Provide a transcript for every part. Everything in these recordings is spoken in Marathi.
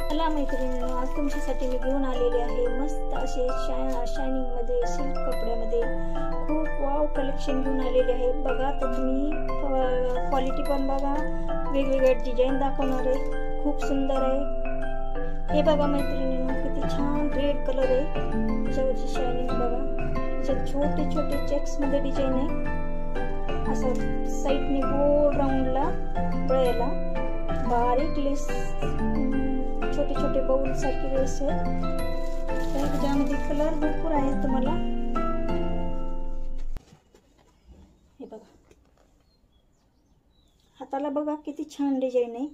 चला मैत्रिणींनो, आज तुमच्यासाठी मी घेऊन आलेले आहे मस्त असे शायनिंग मध्ये सिल्क कपड्यामध्ये खूप वाव कलेक्शन घेऊन आलेले आहे। बघा तर तुम्ही क्वालिटी पण बघा, वेगवेगळे डिझाइन दाखवणार आहे, खूप सुंदर आहे। हे बघा मैत्रिणींनो, किती छान रेड कलर आहे, त्याच्यावरची शायनिंग बघा, त्याच्यात छोटे छोटे चेक्स मध्ये डिझाइन आहे, असं साइडने गोल राऊंडला गळ्याला बारीक लेस, छोटे छोटे बाउल सारखे लेस आहे। त्यामध्ये कलर भरपूर आहेत तुम्हाला। हे बघा, हाताला बघा किती छान डिझाइन आहे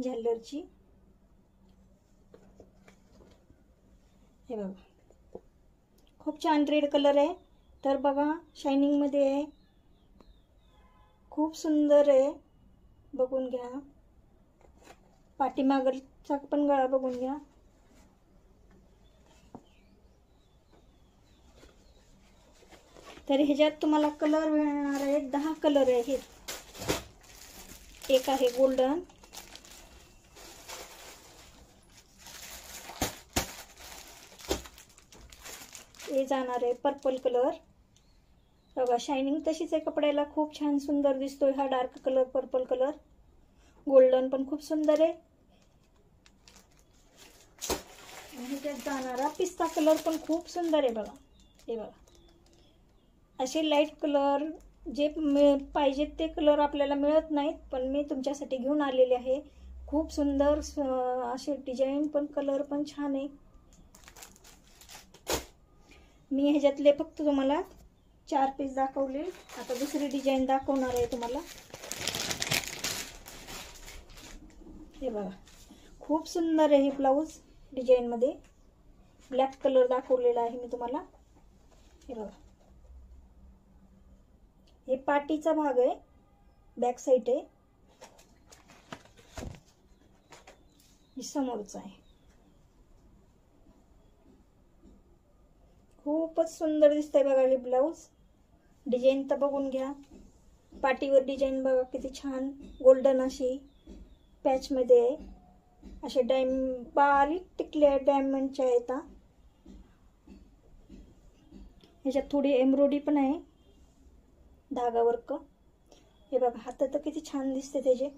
झॅलरची। हे बघा, खूप छान रेड कलर आहे, तर बघा शायनिंग मध्ये आहे, खूप सुंदर आहे, बघून घ्या। पाठीमागचा पण गळा बघून घ्या। तर ह्याच्यात तुम्हाला कलर मिळणार आहे, 10 कलर आहेत। एक आहे गोल्डन, हे जाणार आहे पर्पल कलर। बघा शायनिंग तशीच आहे कपड्याला, खूप छान सुंदर दिसतोय हा dark colour purple colour. Golden पण खूप सुंदर आहे, आणि त्यात जाणारा पिस्ता कलर पण खूप सुंदर आहे बघा। हे बघा, असे लाईट कलर जे पाहिजेत ते कलर आपल्याला मिळत नाहीत, पण मी तुमच्यासाठी घेऊन आलेले आहे। खूप सुंदर असे डिझाइन पण, कलर पण छान आहे। मी ह्याच्यातले फक्त तुम्हाला 4 पीस दाखवले, आता दुसरी डिझाइन दाखवणार आहे तुम्हाला। हे बघा, खूप सुंदर आहे हे ब्लाउज डिझाइन मध्ये, ब्लॅक कलर दाखवलेला आहे मी तुम्हाला। हे बघा, हे पाटीचा भाग आहे, बॅक साइड आहे, हे समोरचा आहे। खूपच सुंदर दिसतंय बघा हे ब्लाउज। डिझाइन तर बघून घ्या, पाटीवर डिझाइन बघा किती छान, गोल्डन अशी पॅच मध्ये आहे, असे बारीक टिकले डायमंडच्या आहेत। ह्याच्यात थोडी एम्ब्रॉयडरी पण आहे, धागा वर्क। हे बघा, हात तर किती छान दिसते त्याचे।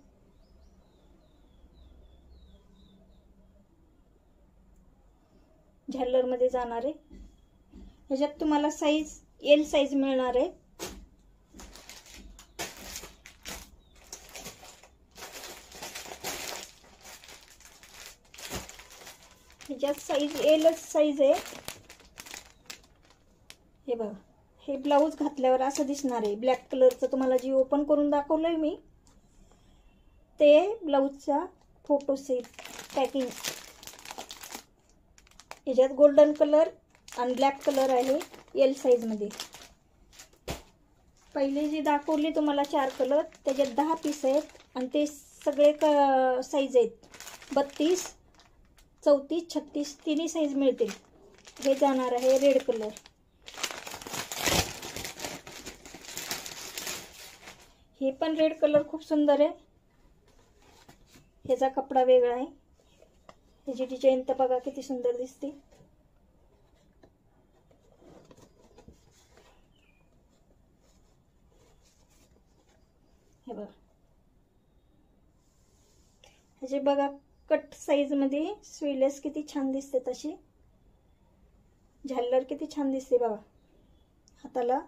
झॅलर मध्ये जाणार आहे, ह्याच्यात तुम्हाला साईज एल साईज मिळणार आहे। ह्याच्यात साईज एलच साईज आहे। हे बघा, हे ब्लाउज घातल्यावर असं दिसणार आहे, ब्लॅक कलरचं तुम्हाला जी ओपन करून दाखवलंय मी, ते ब्लाउजचा फोटो सहित पॅकिंग। ह्याच्यात गोल्डन कलर आणि ब्लॅक कलर आहे एल साईज मध्ये। पहिले जी दाखवली तुम्हाला 4 कलर, त्याच्यात 10 पीस आहेत, आणि ते सगळे साईज आहेत, 32, 34, 36 तिन्ही साईज मिळतील। हे जाणार आहे रेड कलर। हे पण रेड कलर खूप सुंदर आहे, ह्याचा कपडा वेगळा आहे, ह्याची डिझाइन तर बघा किती सुंदर दिसते। हे बघा, ह्याचे बघा कट साइज मध्ये स्लीवलेस किती छान दिसते, तशी झॅलर किती छान दिसते बघा। हाताला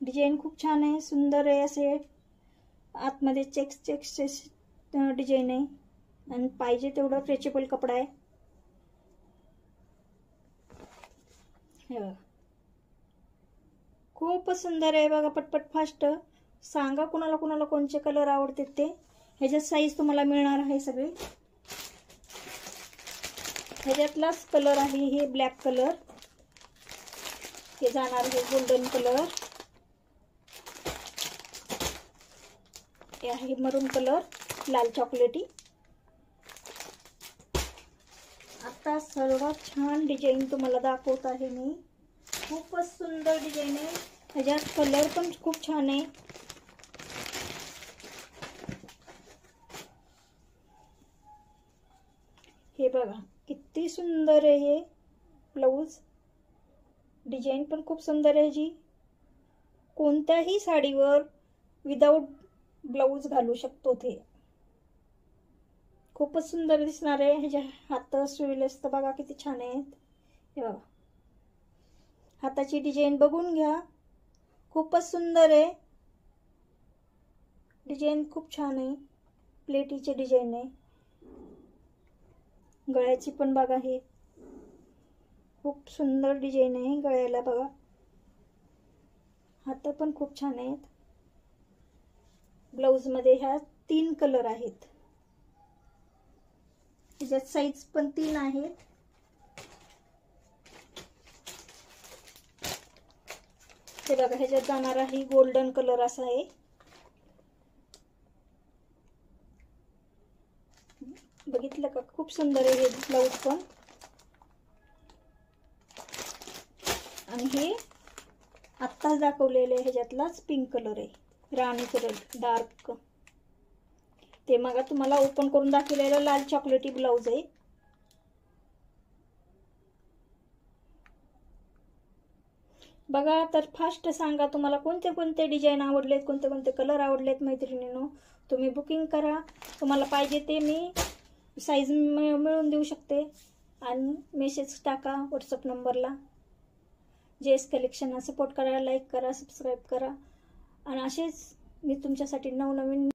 डिझाइन खूप छान आहे, सुंदर आहे, असे आतमध्ये चेक्स डिझाइन आहे, आणि पाहिजे तेवढा स्ट्रेचेबल कपडा आहे। हे बघा, खूपच सुंदर आहे बघा। पटपट फास्ट सांगा कुणाला कुणाला कोणते कलर आवडते ते। ह्याच्यात साईज तुम्हाला मिळणार आहे सगळे। ह्याच्यातलाच कलर आहे हे ब्लॅक कलर, हे जाणार आहे गोल्डन कलर, हे आहे मरून कलर, लाल चॉकलेटी। आता सर्वात छान डिझाइन तुम्हाला दाखवत आहे मी, खूपच सुंदर डिझाइन आहे। ह्याच्यात कलर पण खूप छान आहे, बघा किती सुंदर आहे हे ब्लाऊज. डिझाईन पण खूप सुंदर आहे जी. कोणत्याही साडीवर विदाऊट ब्लाऊज घालू शकतो ते. खूपच सुंदर दिसणार आहे. ह्याच्या हात स्लीवलेस तर बघा किती छान आहेत. हे बघा हाताची डिझाईन बघून घ्या. खूपच सुंदर आहे. डिझाईन खूप छान आहे. प्लेटीचे डिझाईन आहे. गळ्याची पण बघा हे खूप सुंदर डिझाईन आहे गळ्याला बघा. हात पण खूप छान आहेत. ब्लाऊज मध्ये ह्या 3 कलर आहेत. त्याच्यात साईज पण 3 आहेत. ते बघा ह्याच्यात जाणारा ही गोल्डन कलर असा आहे. बघितलं का खूप सुंदर आहे हे ब्लाऊज पण. आणि हे आत्ताच दाखवलेले ह्याच्यातलाच पिंक कलर आहे. राणी कलर डार्क. ते मग तुम्हाला ओपन करून दाखवलेलं लाल चॉकलेटी ब्लाऊज आहे. बघा तर फास्ट सांगा तुम्हाला कोणते कोणते डिझाईन आवडलेत, कोणते कोणते कलर आवडलेत मैत्रिणींनो. तुम्ही बुकिंग करा. तुम्हाला पाहिजे ते मी साईज मिळवून देऊ शकते. आणि मेसेज टाका व्हॉट्सअप नंबरला. JS कलेक्शनला सपोर्ट करा, लाईक करा, सबस्क्राईब करा. आणि असेच मी तुमच्यासाठी नवनवीन